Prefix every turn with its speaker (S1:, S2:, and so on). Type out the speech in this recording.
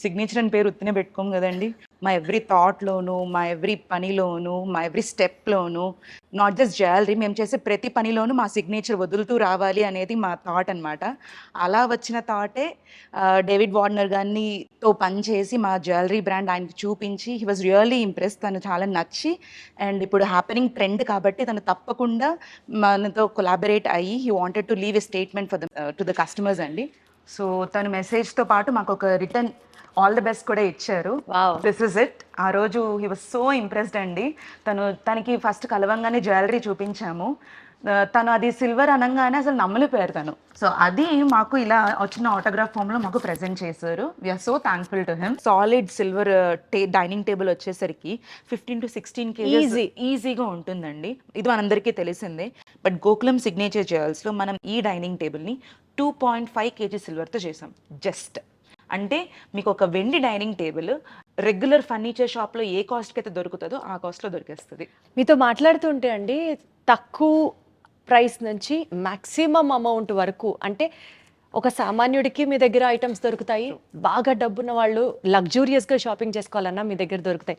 S1: Signature అని పేరు ఉత్తినే పెట్టుకోం కదండి. మా ఎవ్రీ థాట్‌లోను, మా ఎవ్రీ పనిలోను, మా ఎవ్రీ స్టెప్‌లోను, నాట్ జస్ట్ జ్యువెలరీ, మేము చేసే ప్రతి పనిలోనూ మా సిగ్నేచర్ వదులుతూ రావాలి అనేది మా థాట్ అనమాట. అలా వచ్చిన థాటే డేవిడ్ వార్నర్ గారితో పని చేసి మా జ్యువెలరీ బ్రాండ్ ఆయనకి చూపించి హి వాస్ రియల్లీ ఇంప్రెస్. తను చాలా నచ్చి అండ్ ఇప్పుడు హ్యాపెనింగ్ ట్రెండ్ కాబట్టి తను తప్పకుండా మనతో కొలాబరేట్ అయ్యి he wanted to leave a statement for to the customers అండి. సో తను మెసేజ్‌తో పాటు మాకొక రిటర్న్ ఆల్ ది బెస్ట్ కూడా ఇచ్చారు.
S2: వావ్!
S1: This is it. ఆ రోజు హి వాస్ సో ఇంప్రెస్డ్ అండి. తనకి ఫస్ట్ కలవంగానే జ్యువెలరీ చూపించాము. తను అది సిల్వర్ అనంగానే అసలు నమ్మలేకపోయారు తను. సో అది మాకు ఇలా వచ్చిన ఆటోగ్రాఫ్ ఫామ్‌లో మాకు ప్రెజెంట్ చేశారు. We are so thankful to him. Solid silver dining table వచ్చేసరికి 15-16 కేజెస్ ఈజీగా ఉంటుందండి. ఇది మనందరికీ తెలిసిందే. బట్ గోకులం సిగ్నేచర్ జ్యువెల్స్‌లో మనం ఈ డైనింగ్ టేబుల్‌ని 2.5 కేజీ సిల్వర్‌తో చేసాం. జస్ట్ అంటే మీకు ఒక వెండి డైనింగ్ టేబుల్ రెగ్యులర్ ఫర్నిచర్ షాప్‌లో ఏ కాస్ట్‌కి అయితే దొరుకుతుందో ఆ కాస్ట్‌లో దొరికేస్తది.
S2: మీతో మాట్లాడుతుంటే అండి తక్కువ ప్రైస్ నుంచి మాక్సిమం అమౌంట్ వరకు, అంటే ఒక సామాన్యుడికి మీ దగ్గర ఐటమ్స్ దొరుకుతాయి, బాగా డబ్బున్న వాళ్ళు లగ్జూరియస్గా షాపింగ్ చేసుకోవాలన్నా మీ దగ్గర దొరుకుతాయి.